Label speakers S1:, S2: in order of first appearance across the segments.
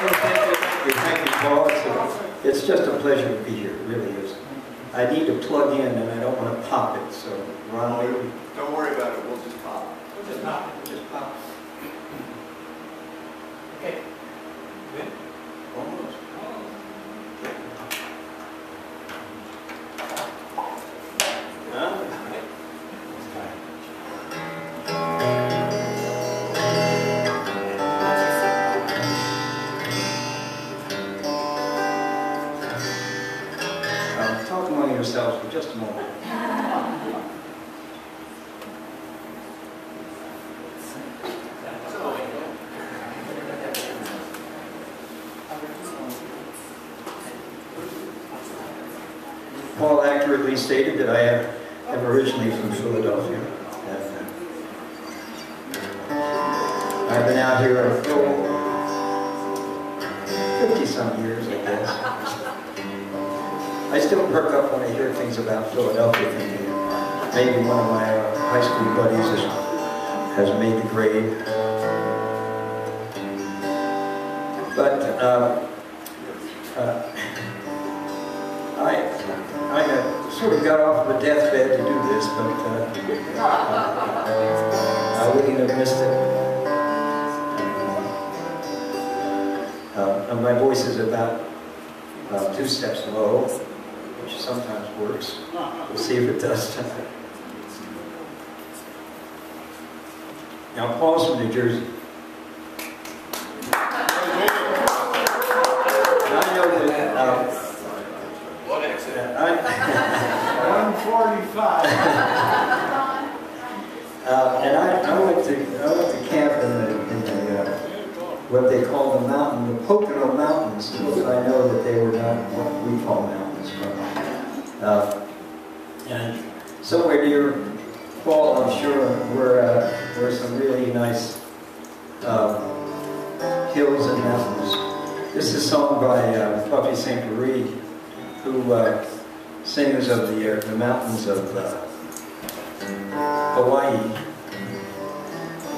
S1: Thank you, Paul. It's just a pleasure to be here. It really is. I need to plug in, and I don't want to pop it. So, Ron, maybe.
S2: Don't worry about it. We'll just pop.
S1: We'll just pop it. Just pop. Okay. Good. Almost. Talk among yourselves for just a moment. Paul accurately stated that I am originally from Philadelphia. I've been out here for 50-some years, I guess. I still perk up when I hear things about Philadelphia, thinking maybe one of my high school buddies has made the grade. But I sort of got off the deathbed to do this, but I wouldn't have missed it. My voice is about 2 steps low, which sometimes works. We'll see if it does tonight. Now, Paul's from New Jersey. And I know that.
S2: What accident?
S3: 145.
S1: And I went to camp in the what they call the mountain, the Pocono Mountains. I know that they were not what we call mountains, and somewhere near Paul, I'm sure, were some really nice hills and mountains. This is a song by Buffy St. Marie, who sings of the mountains of Hawaii.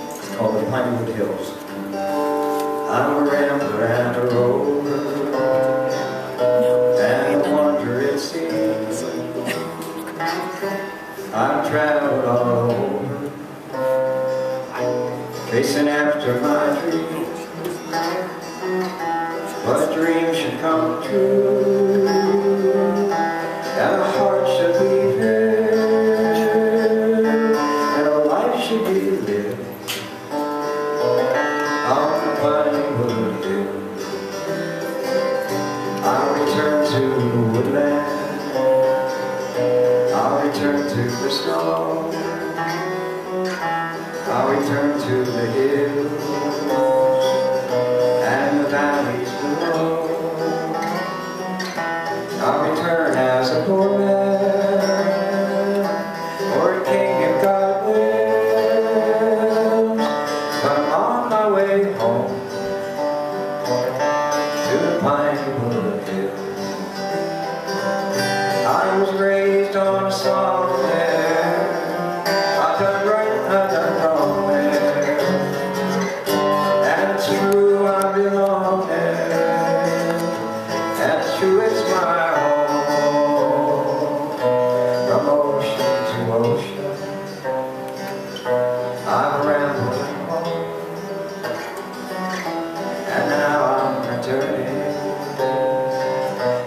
S1: It's called the Pinewood Hills. I'm a rambler and a rover, and a wanderer it seems. I've traveled all over, chasing after my dreams. But a dream should come true, and a heart should be filled, and a life should be lived on the Pinewood Hill. I'll return to the woodland, I'll return to the snow, I'll return to the hills and the valleys below. I'll return as a poor man, or a king if God wills. But I'm on my way home to the Pinewood Hills. I was raised on a song there. I've done right, I've done wrong there. And it's true, I belong there. And it's true, it's my home. From ocean to ocean, I'm rambling home. And now I'm returning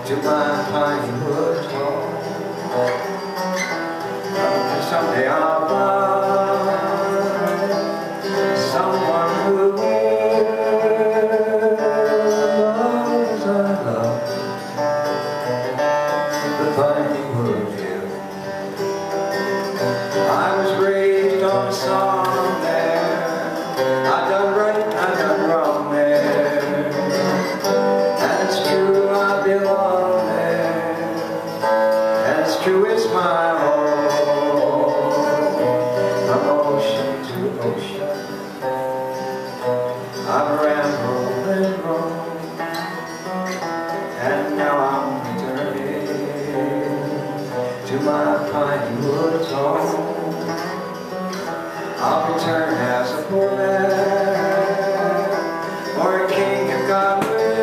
S1: to my Pinewood home. Someday I'll find someone who will love as I love the Pinewood Hill. I was raised on a song there. I've done right, I've done wrong there. And it's true, I belong there. And it's true, it's my home. From ocean to ocean, I've rambled and roamed, and now I'm returning to my Pinewood home. I'll return as a poor man, or a king if God wills.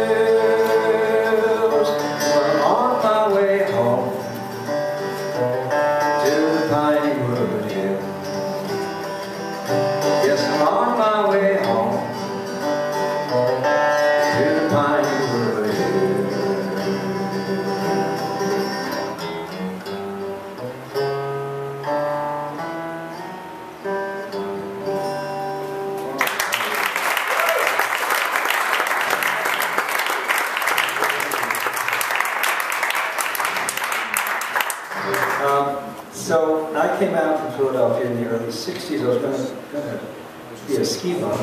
S1: I came out from Philadelphia in the early 60s. I was going to be a ski bum.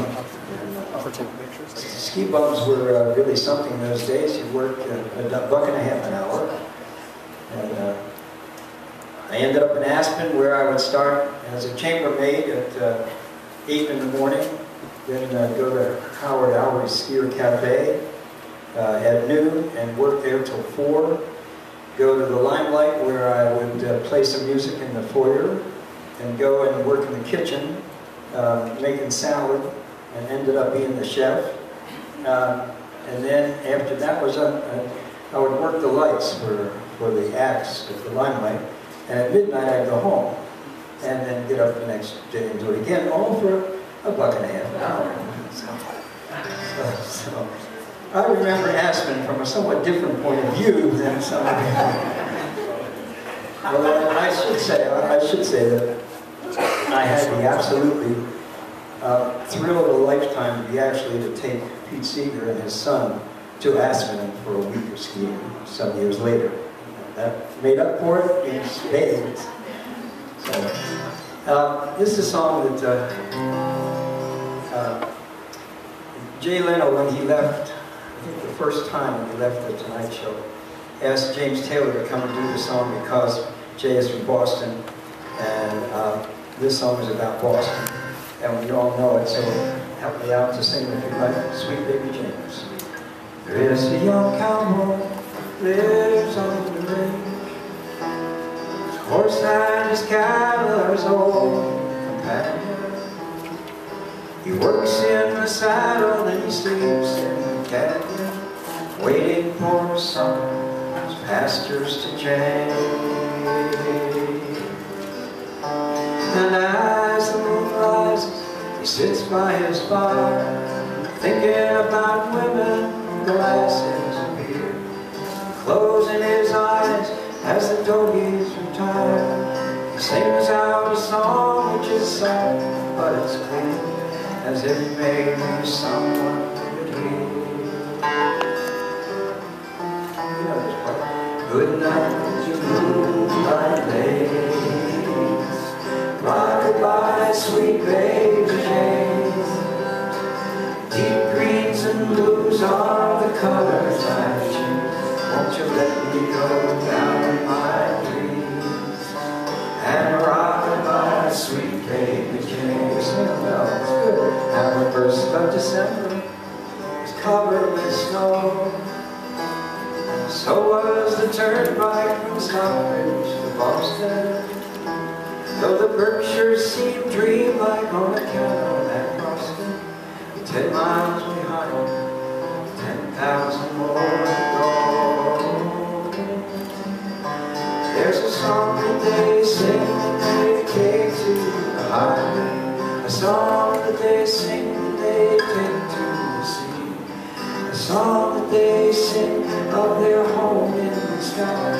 S1: Ski bums were really something in those days. You'd work $1.50 an hour. And I ended up in Aspen, where I would start as a chambermaid at 8 in the morning, then go to Howard Alvarez Skier Cafe at noon and work there till 4. Go to the Limelight, where I would play some music in the foyer, and go and work in the kitchen, making salad, and ended up being the chef. And then after that was I would work the lights for the acts at the Limelight, and at midnight I'd go home, and then get up the next day and do it again, all for $1.50 an hour. So I remember Aspen from a somewhat different point of view than some of you. Well, I should say that I had the absolutely thrill of a lifetime to be actually to take Pete Seeger and his son to Aspen for a week of skiing some years later. That made up for it in spades. So, this is a song that Jay Leno, when he left, I think the first time when he left the Tonight Show, asked James Taylor to come and do the song because Jay is from Boston, and this song is about Boston, and we all know it, so help me out to sing if you like, Sweet Baby James. There is a young cowboy lives on the range. His horse and his cattle are his old companion. He works in the saddle and he sleeps in the canyon, waiting for summer's pastures to change. And as the moon rises, he sits by his fire, thinking about women, glasses of beer, closing his eyes as the doggies retire. He sings out a song which is sad, but it's clear, as if maybe someone could hear. You know this part. Good night, you moonlight ladies, rock-a-bye, sweet baby James. Deep greens and blues are the colors I choose. Won't you let me go down in my dreams and rock-a-bye, sweet baby James. It's good. And the 1st of December was covered with snow. So was the turnpike from Stockbridge to Boston. Though the Berkshires seemed dreamlike on account that Boston, 10 miles behind, 10,000 more to go. There's a song that they sing that they take to the highway, a song that they sing that they take to the sea, a song that they sing of their home in the sky.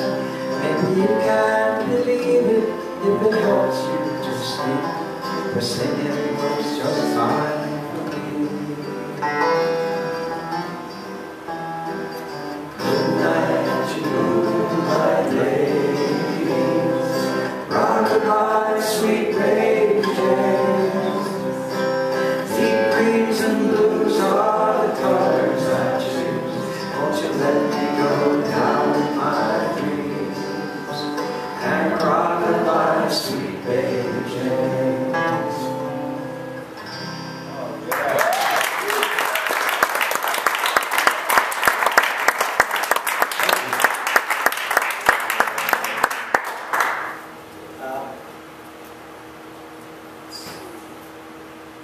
S1: Maybe you can believe it if it helps you to sleep, but singing was just fine for me. Good night, you moonlight ladies, rock-a-bye, sweet baby James. Deep greens and blues are the colors I choose. Won't you let me go down in my dreams and rock-a-bye, sweet baby James.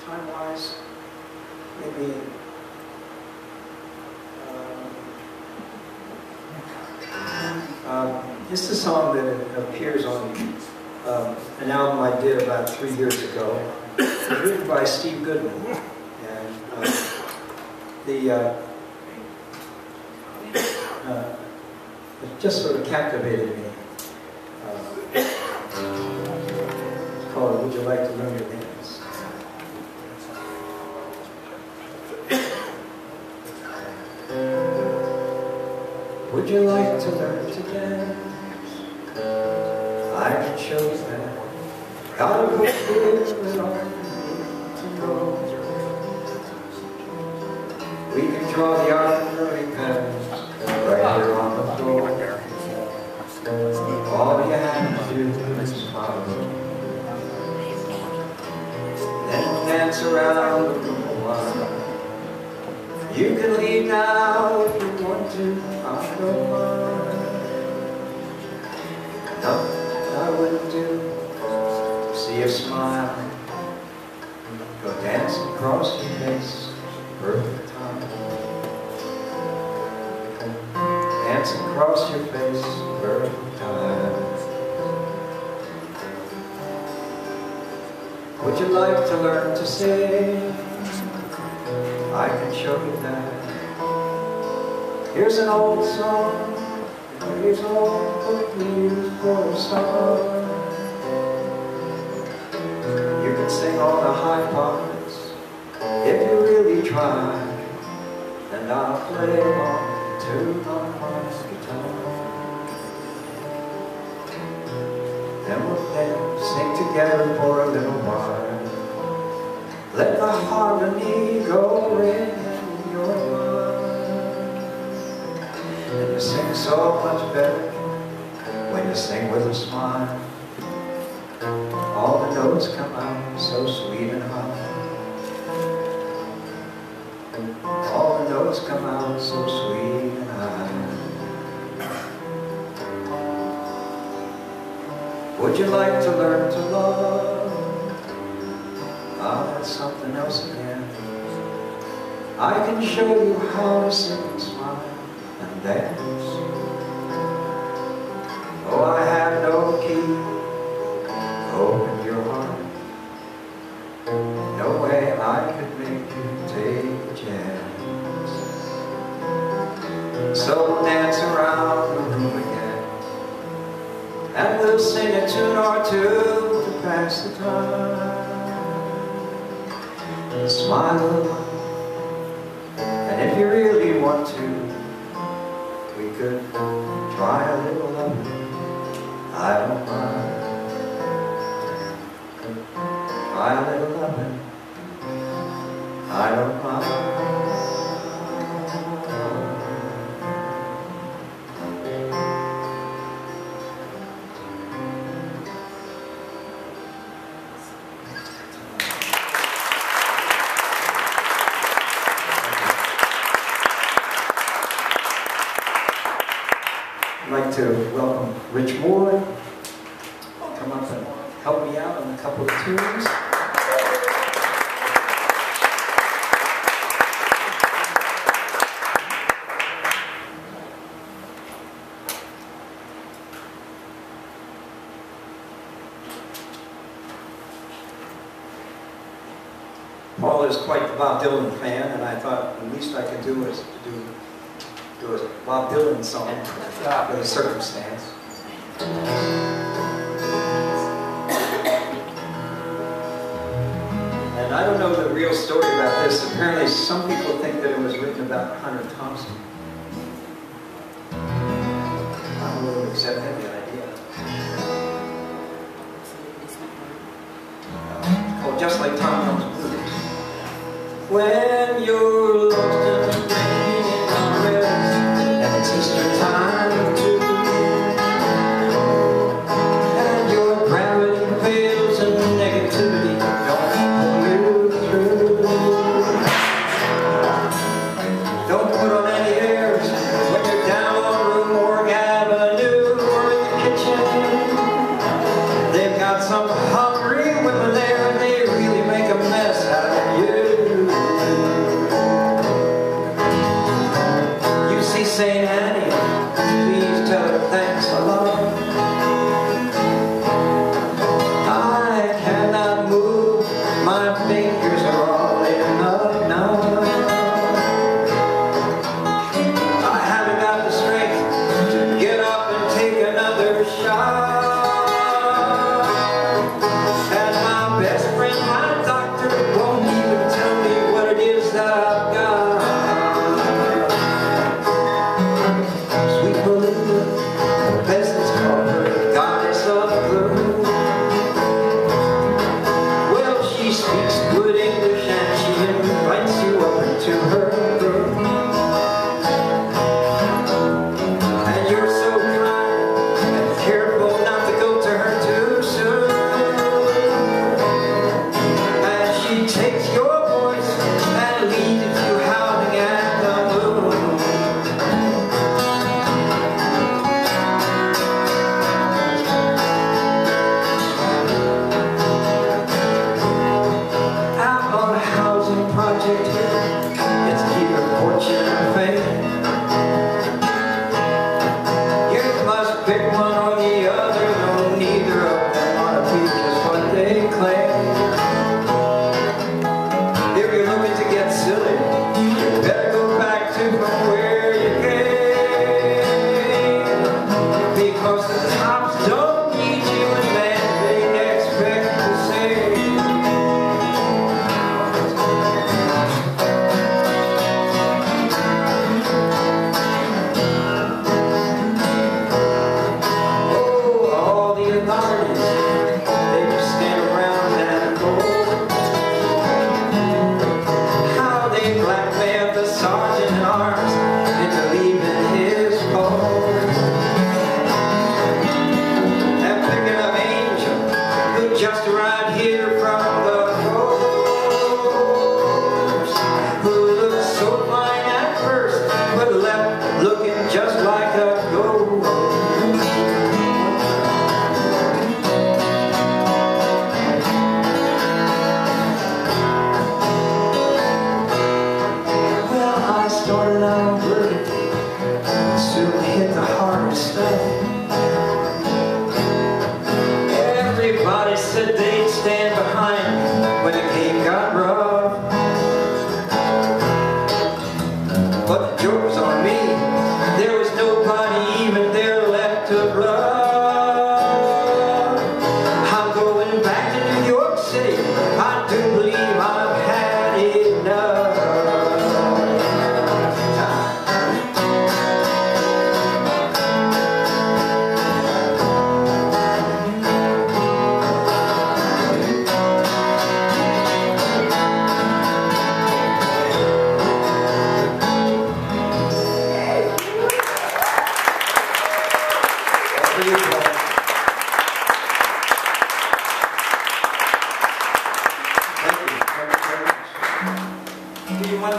S1: Time-wise, maybe this is a song that appears on an album I did about 3 years ago. It was written by Steve Goodman, and it just sort of captivated me. It's called "Would You Like to Learn to Dance?" Would you like to learn to dance? I can show you that Gotta go here and all to know. We can draw the arbitrary pens right here on the floor. All you have to do is follow. Then dance around the room a while. You can leave now if you want to, I don't mind. Nothing I wouldn't do to see you smile. Go dancing across your face, perfect time. Dancing across your face, perfect time. Would you like to learn to sing? I can show you that. Here's an old song, here's old book we use for a song. You can sing all the high parts if you really try, and I'll play along to my mom's guitar. Then we'll sing together for a little while. Let the harmony go in your mind. And you sing so much better when you sing with a smile. All the notes come out so sweet and high. All the notes come out so sweet and high. Would you like to learn to love? Ah, that's something else again. I can show you how to sing and smile and dance. Oh, I have no key. Open your heart. No way I could make you take a chance. So dance around the room again, and we'll sing a tune or two to pass the time. Smile a little, and if you really want to, we could try a little loving. I don't mind. Try a little loving. I don't mind. I'd like to welcome Rich Moore. Come up and help me out on a couple of tunes. Paul is quite the Bob Dylan fan, and I thought the least I could do was to do a Bob Dylan song for the circumstance. And I don't know the real story about this. Apparently some people think that it was written about Hunter Thompson. I'm willing to accept any idea. It's called Just Like Tom Jones Blues. When you're lost in the rain and rest, and it's Easter time too, and your gravity fails and negativity don't pull you through. Don't put on any airs when you're down on Rue Morgue Avenue or in the kitchen. They've got some hungry women there, and they really make a mess out of you. St. Annie, please tell her thanks a lot. I cannot move, my fingers are all in a knot. I haven't got the strength to get up and take another shot. And my best friend, my doctor, won't even tell me what it is that I've got.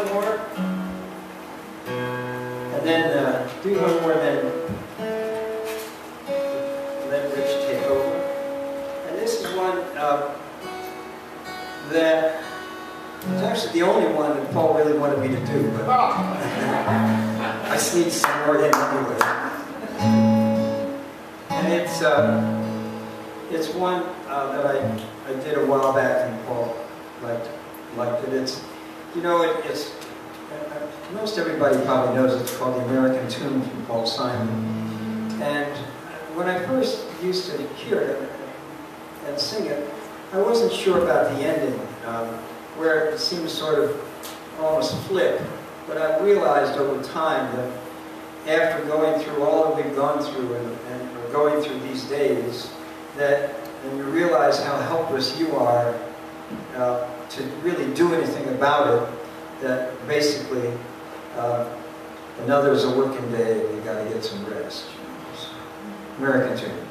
S1: one more, and then do one more, then let Rich take over. And this is one that is actually the only one that Paul really wanted me to do, but I sneaked some more in anyway. And it's one that I did a while back, and Paul liked it. It's, you know, it's most everybody probably knows it's called the American Tune from Paul Simon. And when I first used to hear it and sing it, I wasn't sure about the ending, where it seems sort of almost flip. But I realized over time that after going through all that we've gone through and going through these days, that when you realize how helpless you are to really do anything about it, that basically another's a working day and you got to get some rest. So, American Tune.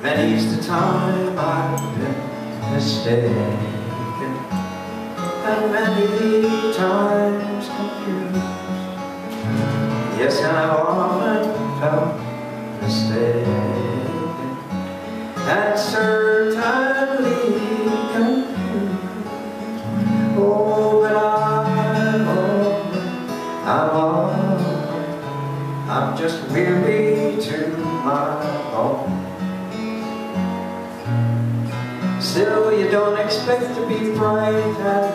S1: Many's the time I've been mistaken, and many times confused. Yes, I've often felt mistaken, and certainly confused. Oh, but I'm just weary to my bone. Still, you don't expect to be bright and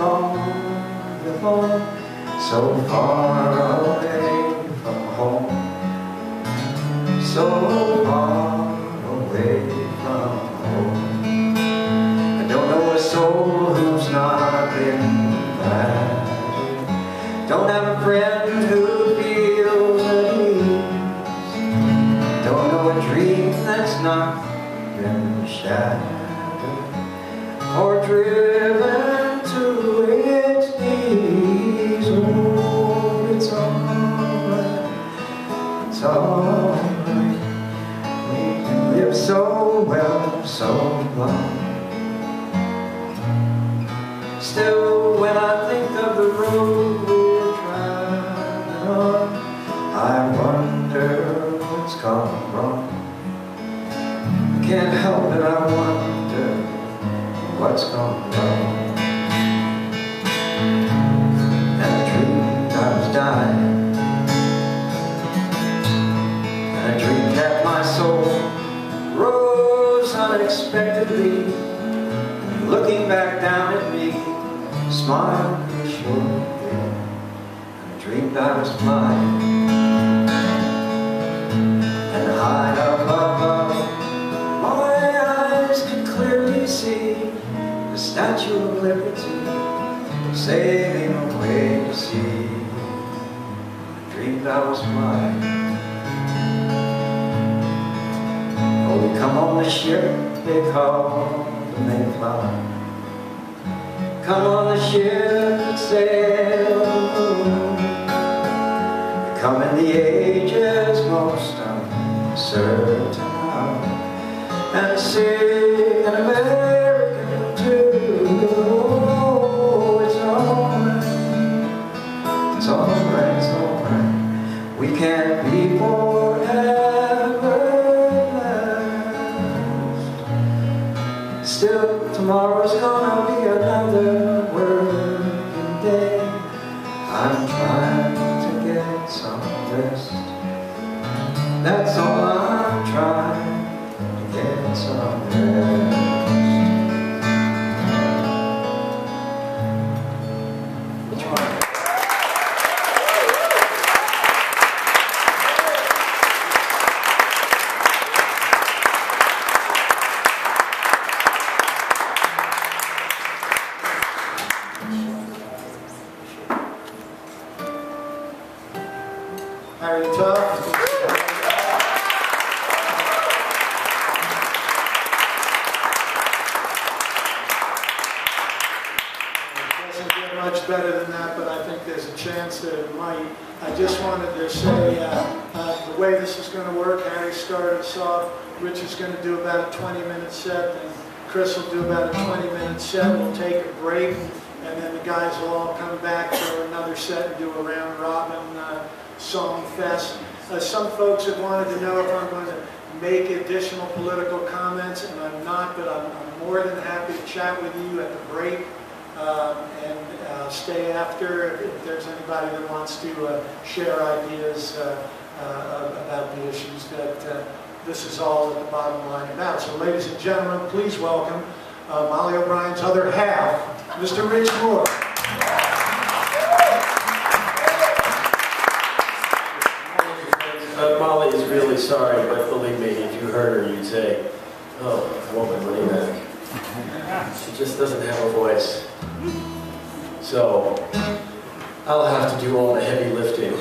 S1: wonderful, so far away from home, so far away from home. I don't know a soul who's not been battered, don't have a friend who feels at ease, don't know a dream that's not been shattered or driven to its knees. Oh, it's alright, it's alright. We can live so well, so long. Still, when I think of the road we're traveling on, I wonder what's gone wrong. I can't help it, I wonder what's gone wrong. And I dreamed I was dying, and I dreamed that my soul rose unexpectedly, and looking back down at me, smiled reassuringly. And I dreamed I was flying, and high up above, my eyes could clearly see the Statue of Liberty sailing away to sea. I dreamed I was flying. Oh, we come on the ship they call the Mayflower. Come on the ship that sails the moon. We come in the age's most uncertain hour, and sing an American tune. Oh, it's alright, it's alright, it's alright. We can't be forever blessed. Still, tomorrow's gonna be another working day. I'm trying to get some rest. That's all I'm trying, to get some rest. Which one?
S3: Harry Tufts. It doesn't get much better than that, but I think there's a chance that it might. I just wanted to say the way this is going to work, Harry started us off. Rich is going to do about a 20-minute set, and Chris will do about a 20-minute set. We'll take a break, and then the guys will all come back for another set and do a round-robin song fest. Some folks have wanted to know if I'm going to make additional political comments, and I'm not, but I'm more than happy to chat with you at the break and stay after if there's anybody that wants to share ideas about the issues that this is all at the bottom line about. So ladies and gentlemen, please welcome Molly O'Brien's other half, Mr. Rich Moore.
S4: Molly is really sorry, but believe me, if you heard her, you'd say, oh, I want my money back. She just doesn't have a voice. So, I'll have to do all the heavy lifting.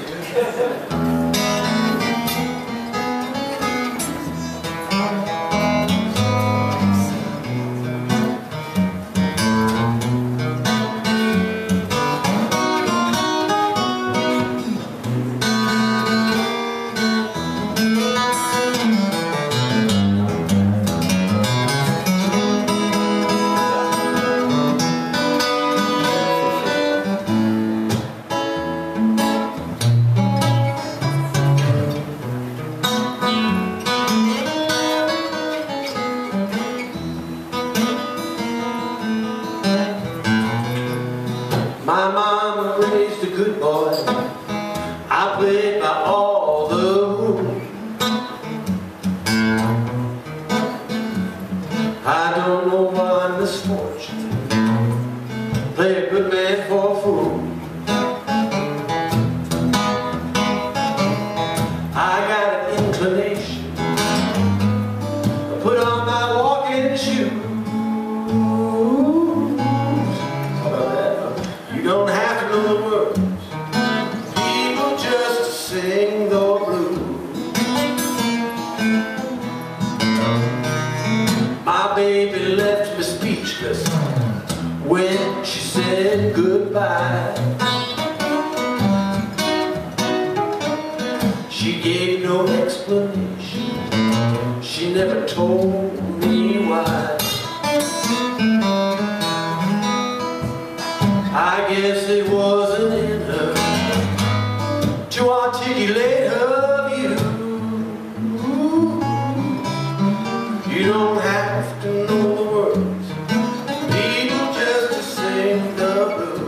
S4: My mama raised a good boy. I played by all the rules. I don't know why I'm misfortunate. Play a good man for a fool. I got an inclination. I put on my walking shoes. You don't have to know the words. People just sing the blues. My baby left me speechless when she said goodbye. She gave no explanation. She never told me why. I guess it wasn't in her to articulate her view. You don't have to know the words. People just to sing the blues.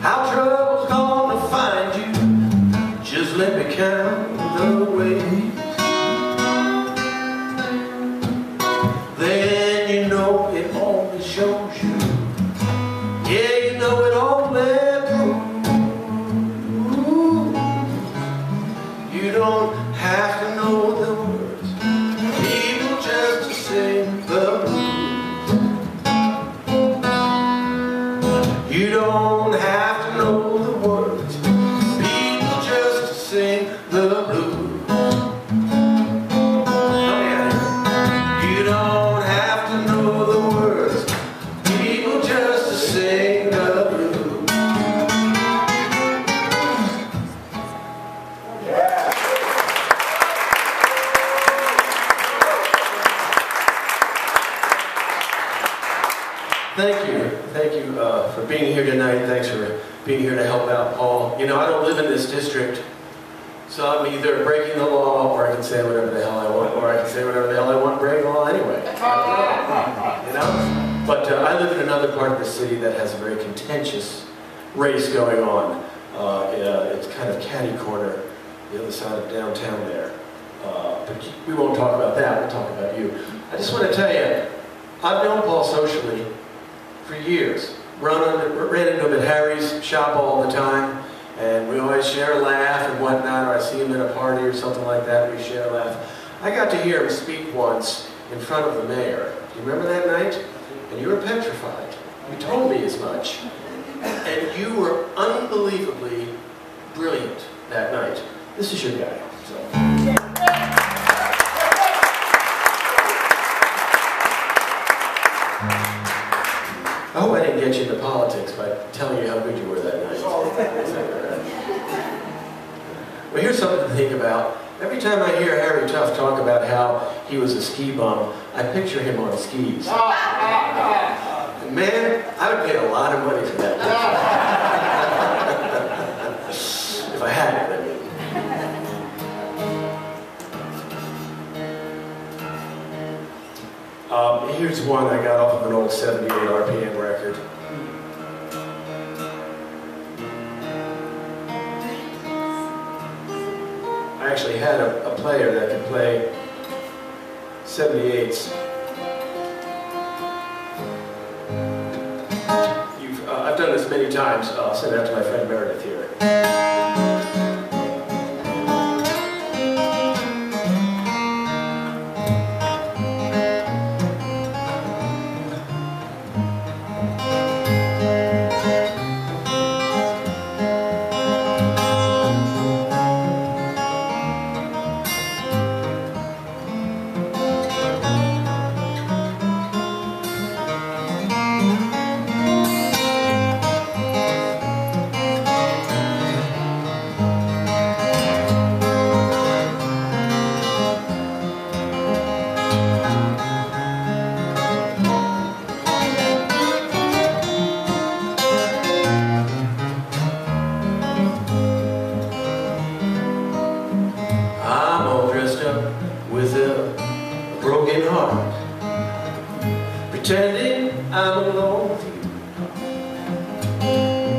S4: How trouble's gonna find you, just let me count the ways. Then you know it only shows you, yeah, you know it only proves. You don't have to know the words, people just to sing the blues. You don't have to know the words, people just to sing the blues. Oh yeah. You don't have to know the words, people just to sing the blues. Yeah. Thank you for being here tonight. Thanks for being here to help out Paul. You know, I don't live in this district, so I'm either breaking the law or I can say whatever the hell I want, or I can say whatever the hell I want and break the law anyway. You know? But I live in another part of the city that has a very contentious race going on. It's kind of catty corner, the other side of downtown there. But we won't talk about that, we'll talk about you. I just want to tell you, I've known Paul socially for years. Ran into him at Harry's shop all the time, and we always share a laugh and whatnot, or I see him at a party or something like that, we share a laugh. I got to hear him speak once in front of the mayor. Do you remember that night? And you were petrified. You told me as much. And you were unbelievably brilliant that night. This is your guy. So. I hope I didn't get you into politics by telling you how good you were that night. Well, here's something to think about. Every time I hear Harry Tufts talk about how he was a ski bum, I picture him on skis. Man, I would pay a lot of money for that picture. If I had it, I mean. Here's one I got off of an old 78 RPM record. I actually had a player that could play 78s. I've done this many times. I'll send it out to my friend Meredith here. With a broken heart, pretending I'm alone with you.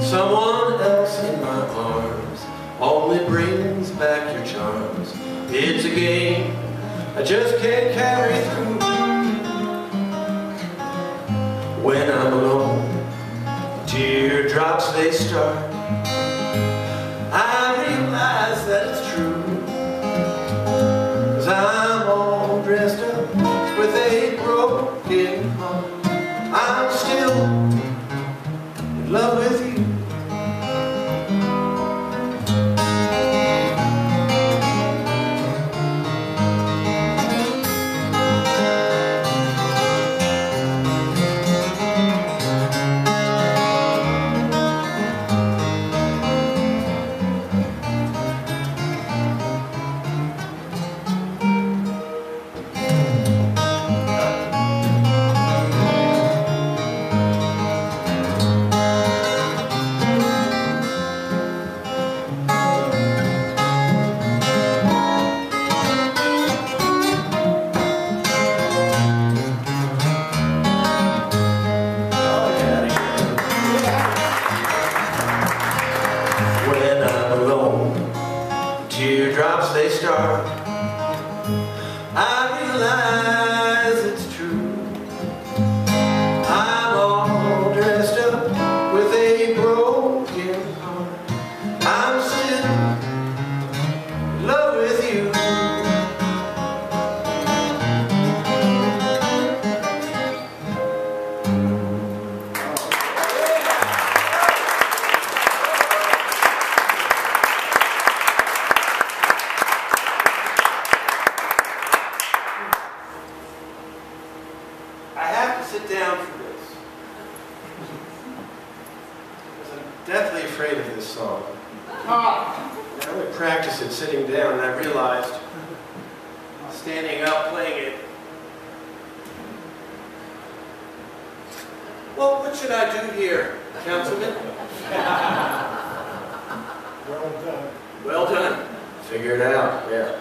S4: Someone else in my arms only brings back your charms. It's a game I just can't carry through. When I'm alone, teardrops they start. I realize that it's true. I'm all dressed up with a broken heart. I'm still in love with you. Teardrops they start. I realize it's true. I'm all dressed up with a broken heart. I'm still in love with you. Sit down for this. Because I'm deathly afraid of this song. I only practiced it sitting down, and I realized standing up playing it. Well, what should I do here, Councilman?
S3: Well done.
S4: Well done. Figure it out, yeah.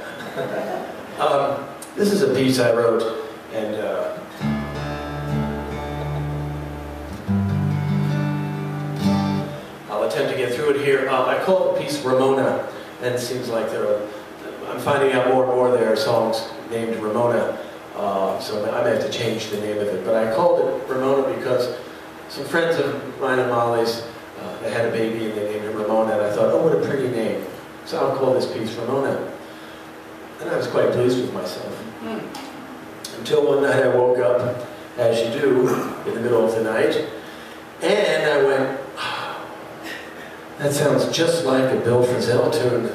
S4: This is a piece I wrote, and through it here. I call the piece Ramona, and it seems like I'm finding out more and more there are songs named Ramona, so I may have to change the name of it. But I called it Ramona because some friends of mine and Molly's, they had a baby and they named her Ramona, and I thought, oh, what a pretty name. So I'll call this piece Ramona. And I was quite pleased with myself. Until one night I woke up, as you do, in the middle of the night, and I went, oh, that sounds just like a Bill Frisell tune.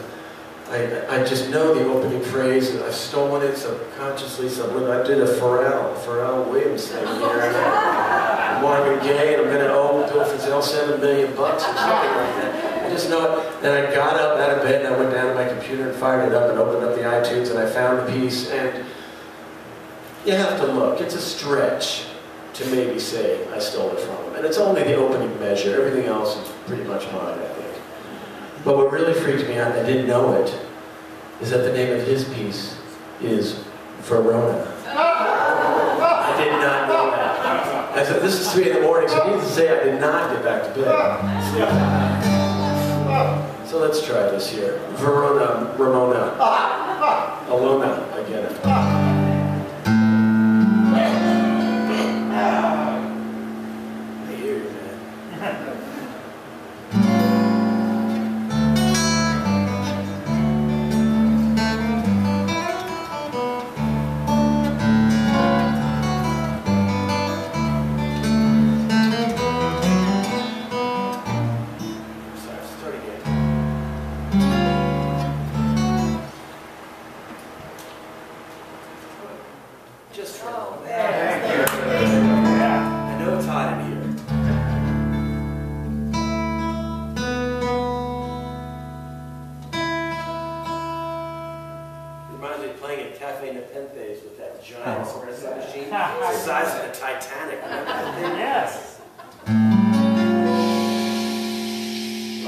S4: I just know the opening phrase, and I've stolen it subconsciously. I did a Pharrell Williams thing here. I'm Marvin Gaye, and I'm going to owe Bill Frisell $7 million or something like that. I just know it. And I got up out of bed, and I went down to my computer and fired it up and opened up the iTunes, and I found the piece. And you have to look. It's a stretch to maybe say I stole it from him. And it's only the opening measure. Everything else is pretty much mine, I think. But what really freaked me out, and I didn't know it, is that the name of his piece is Verona. I did not know that. I said, this is 3 in the morning, so needless to say, I did not get back to bed. So let's try this here. Verona, Ramona. Alona, I get it. I hear you, man. Just for a moment. I know it's hot in here. Reminds me of playing at Cafe Nepenthes with that giant espresso machine, the size of the Titanic. Remember that thing?
S5: Yes.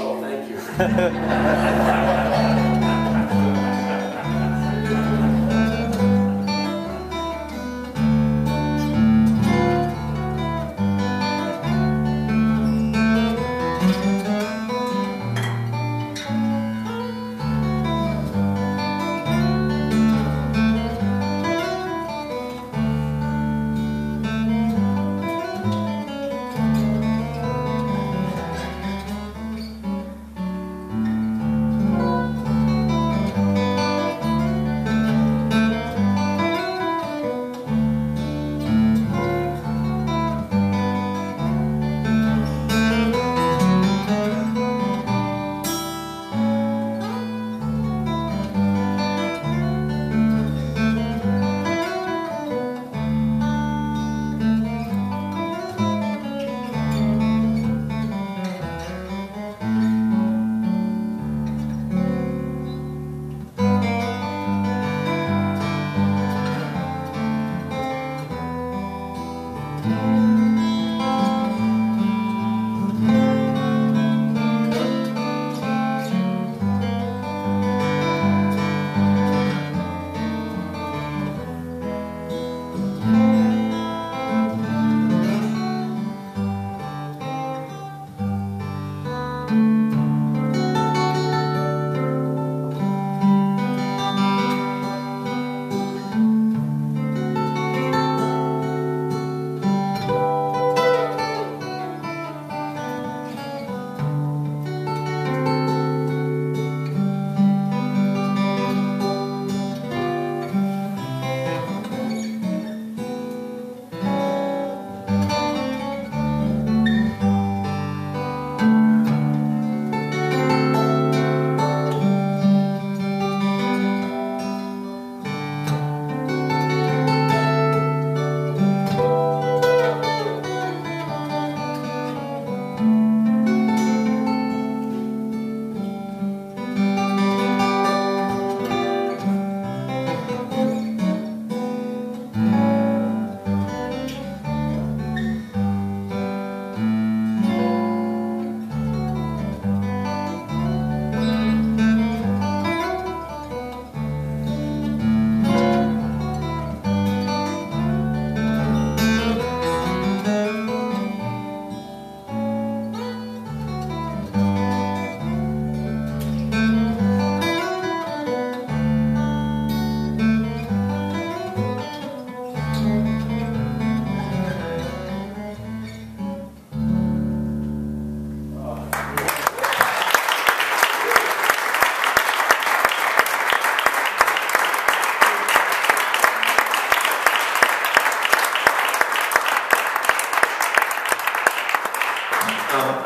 S4: Oh, thank you.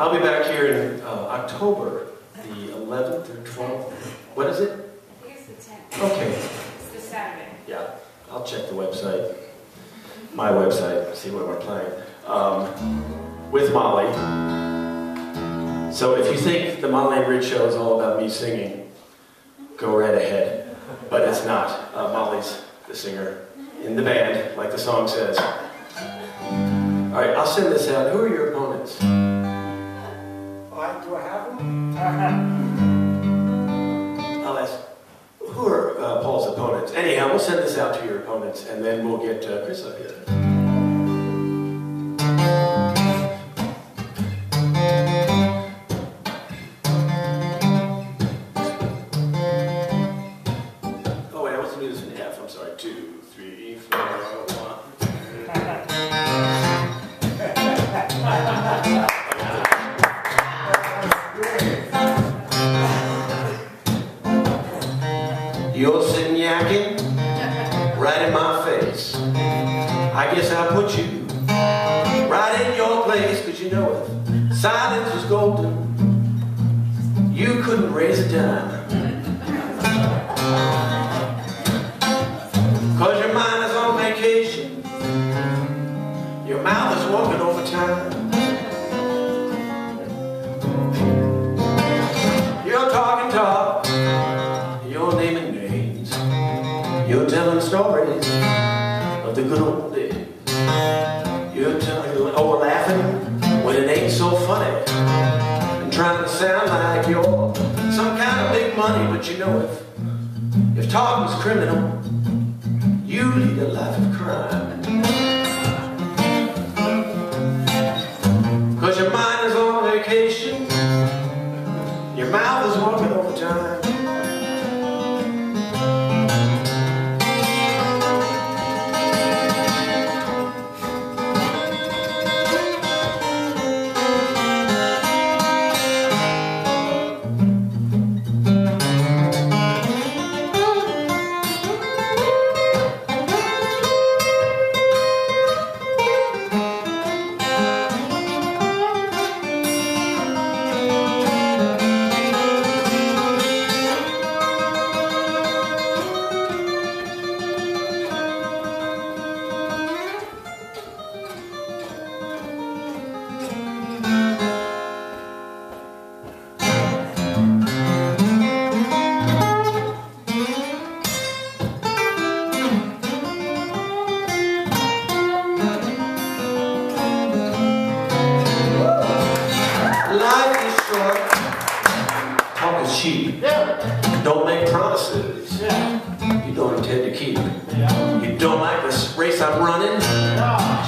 S4: I'll be back here in October, the 11th or 12th. What is it?
S5: I think it's the 10th.
S4: Okay.
S5: It's the Saturday.
S4: Yeah, I'll check the website, my website, see where we're playing, with Molly. So if you think the Molly and Rich show is all about me singing, go right ahead. But it's not. Molly's the singer in the band, like the song says. All right, I'll send this out. Who are your opponents?
S3: Do I have them?
S4: I'll ask. Who are Paul's opponents? Anyhow, we'll send this out to your opponents, and then we'll get Chris up here. Oh wait, I wasn't doing this in F. I'm sorry. 2, 3, 4, 1. You're sitting yakking right in my face. I guess I'll put you right in your place, because you know if silence was golden, you couldn't raise a dime. Cause your mind is on vacation, your mouth is working overtime. You're talking talk, you're naming names, you're telling stories of the good old days. You're laughing when it ain't so funny, and trying to sound like you're some kind of big money. But you know, if talk was criminal, you lead a life of crime. Cause your mind is on vacation, your mouth is working overtime. Cheap. Don't make promises you don't intend to keep. You don't like this race I'm running,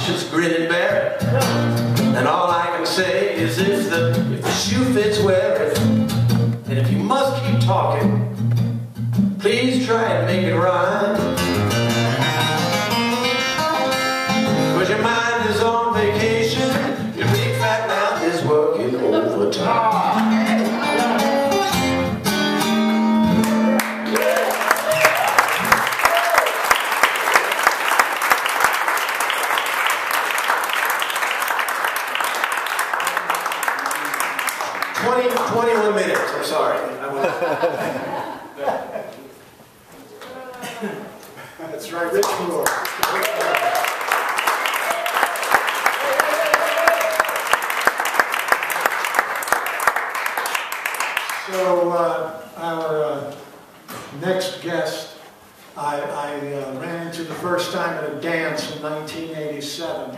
S4: just grin and bear it. And all I can say is if the shoe fits, wear it. And if you must keep talking, please try and make it rhyme. Cause your mind is on vacation, your big fat mouth is working overtime. 21 minutes, I'm sorry.
S3: That's right, Rich Moore. So our next guest, I ran into the first time at a dance in 1987.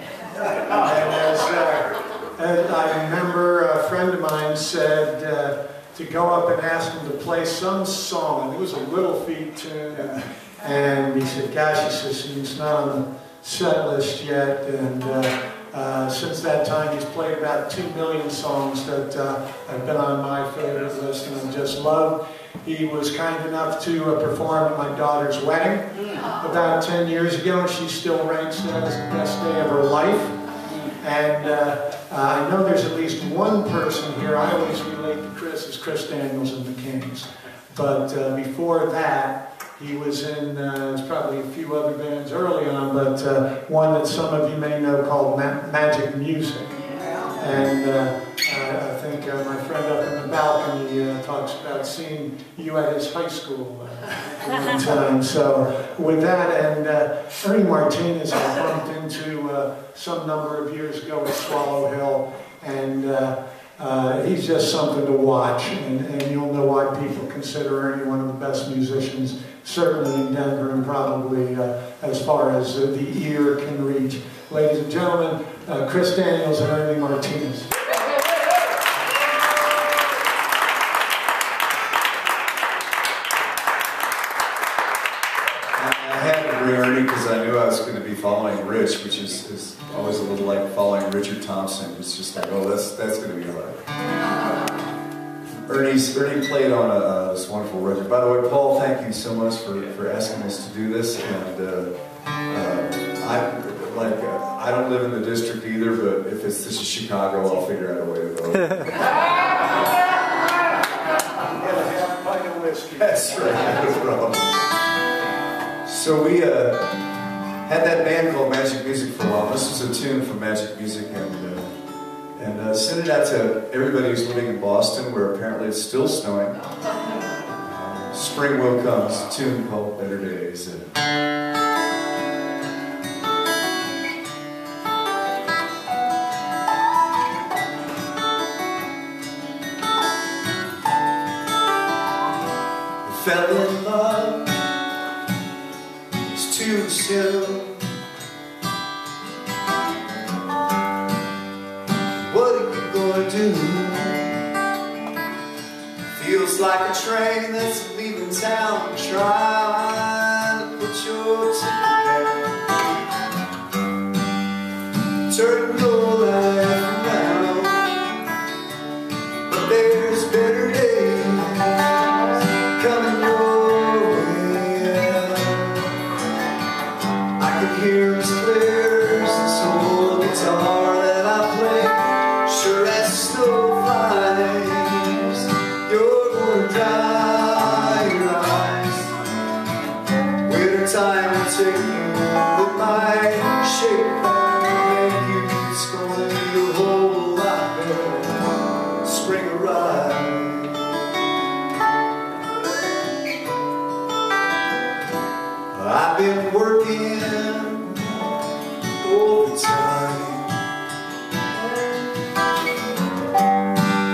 S3: And as I remember, a friend of mine said to go up and ask him to play some song. It was a Little Feat tune. And he said, gosh, he says, he's not on the set list yet. And since that time, he's played about 2 million songs that have been on my favorite list and I just love. He was kind enough to perform at my daughter's wedding about 10 years ago, and she still ranks that as the best day of her life. And I know there's at least one person here I always relate to Chris as Chris Daniels and the Kings. But before that, he was in, there's probably a few other bands early on, but one that some of you may know called Magic Music. And I think my friend up in the balcony talks about seeing you at his high school one time. So with that, and Ernie Martinez I bumped into some number of years ago at Swallow Hill, and he's just something to watch, and you'll know why people consider Ernie one of the best musicians, certainly in Denver, and probably as far as the ear can reach. Ladies and gentlemen, Chris Daniels and Ernie Martinez.
S6: I had to bring Ernie because I knew I was going to be following Rich, which is always a little like following Richard Thompson. It's just like, oh, that's going to be hard. Ernie played on this wonderful record. By the way, Paul, thank you so much for asking us to do this. And I don't live in the district either, but if this is Chicago, I'll figure out a way to vote.
S3: Get a half pint of whiskey.
S6: That's right, no problem. So we had that band called Magic Music for a while. This was a tune from Magic Music, and sent it out to everybody who's living in Boston, where apparently it's still snowing. Spring will come. It's a tune called Better Days. Fell in love, it's too soon. What are you gonna do? Feels like a train that's leaving town, trying to put your ticket down. Turn your life around, but there's better days coming your way. I can hear as clear as this old guitar that I play. Sure as snow flies, you're gonna dry your eyes. Winter time will take you with my shape and make you. It's gonna be a whole lot better. Spring arrives. I've been working overtime.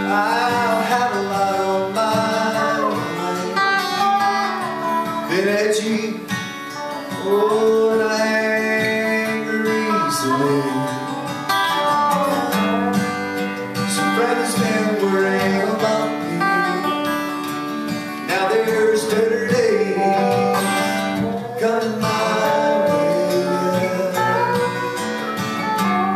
S6: I've had a lot on my mind. Been edgy, oh, and I anger easily. Some friends been worrying about me. Now there's better days coming my way.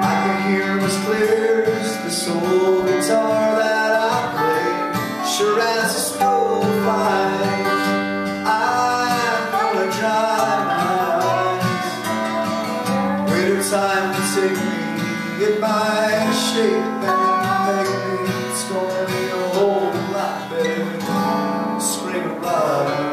S6: I can hear as clear as this old guitar that I play. Sure as the snow flies, I'm gonna dry my eyes. Winter time will take me in my shape and make me. It's gonna be a whole lot better. Spring arrives.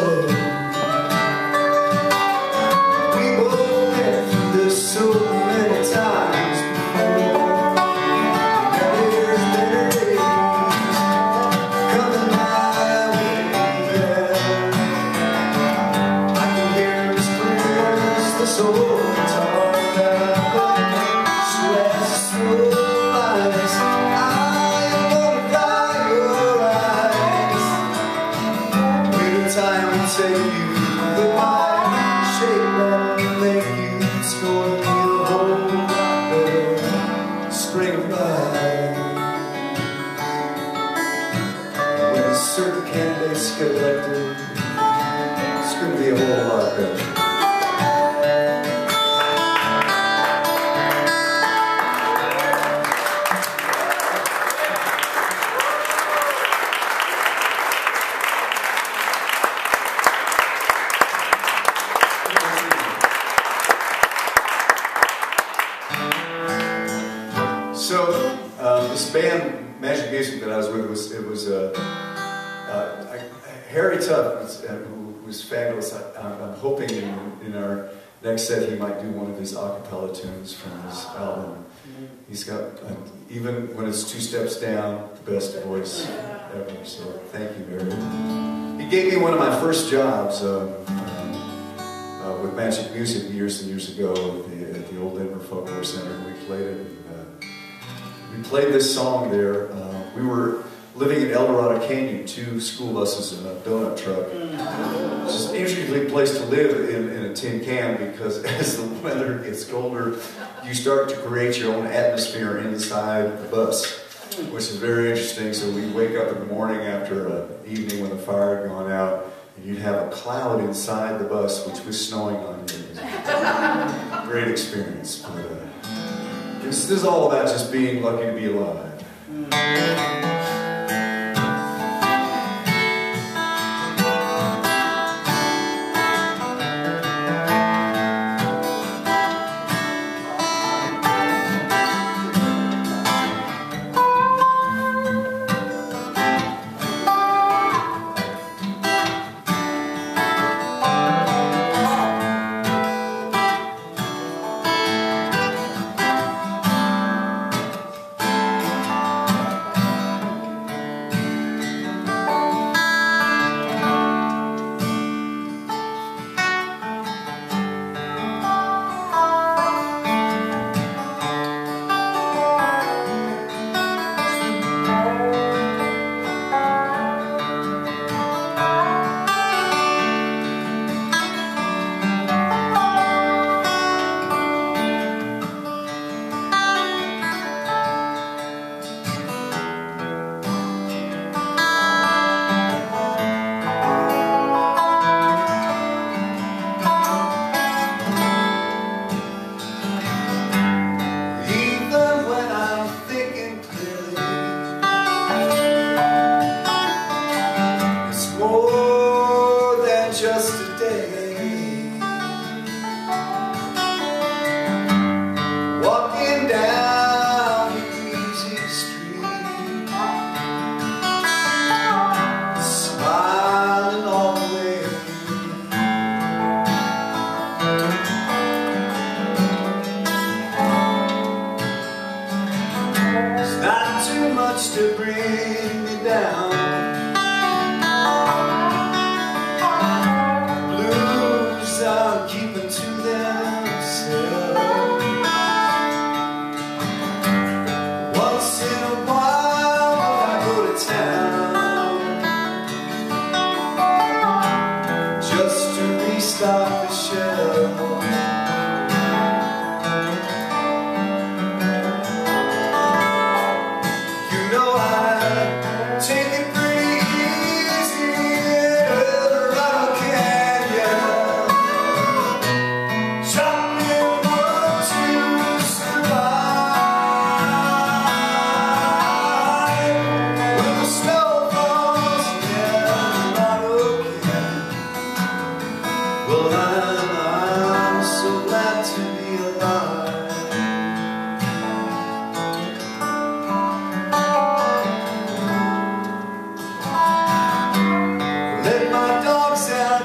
S6: love. We both went through this so many times before. Now there's better days coming my way, yeah. I can hear his prayers, the soul guitar that sweats through lies. I am gonna dry your eyes. Wait a time will take you with my shape and make you. It's gonna be a whole lot better spring of life. When certain candidates get elected, it's gonna be a whole lot better. So this band, Magic Music, that I was with was Harry Tufts, who was fabulous. I'm hoping in our next set he might do one of his a cappella tunes from his album. He's got, even when it's two steps down, the best voice ever. So thank you, Harry. He gave me one of my first jobs with Magic Music years and years ago at the old Denver Folklore Center. We played it. We played this song there. We were living in El Dorado Canyon, 2 school buses and a donut truck. It's just an interesting place to live in a tin can, because as the weather gets colder, you start to create your own atmosphere inside the bus, which is very interesting. So we wake up in the morning after an evening when the fire had gone out, and you'd have a cloud inside the bus, which was snowing on you. It was a great experience. But, this is all about just being lucky to be alive. To bring me down, blues are keeping to themselves. Once in a while I go to town, just to restock the shelf. Let my dogs out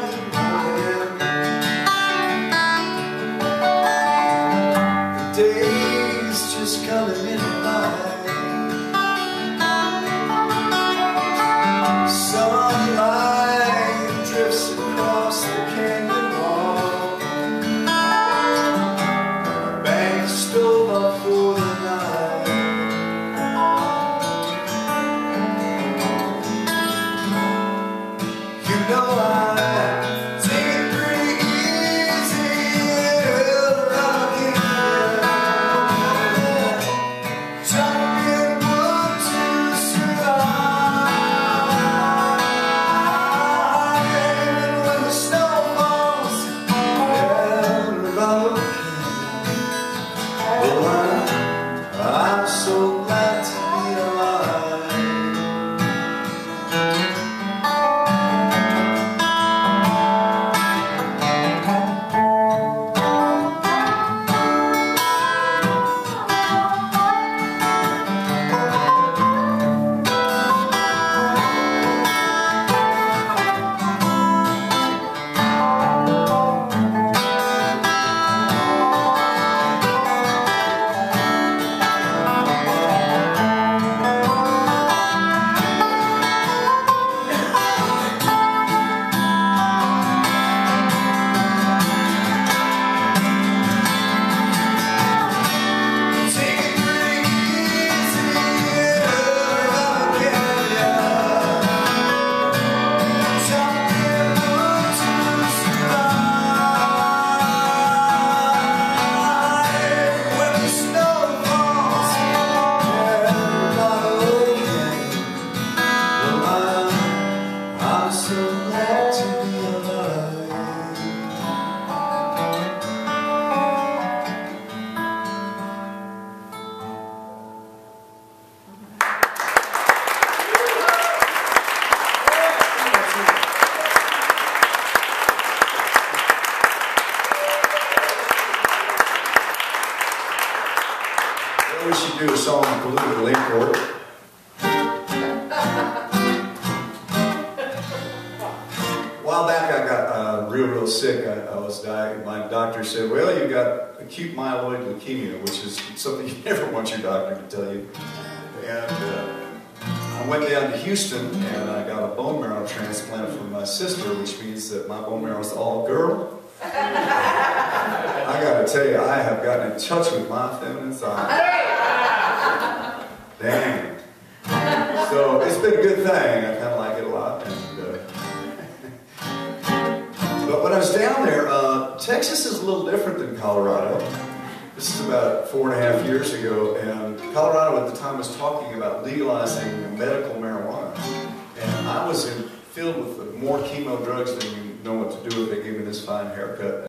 S6: to do a song, Political Import. A while back I got real sick. I was dying. My doctor said, well, you got acute myeloid leukemia, which is something you never want your doctor to tell you. And I went down to Houston and I got a bone marrow transplant from my sister, which means that my bone marrow is all girl. I gotta tell you, I have gotten in touch with my feminine side. Dang. So it's been a good thing. I kind of like it a lot. But when I was down there, Texas is a little different than Colorado. This is about 4.5 years ago, and Colorado at the time was talking about legalizing medical marijuana. And I was filled with more chemo drugs than you know what to do with. They gave me this fine haircut.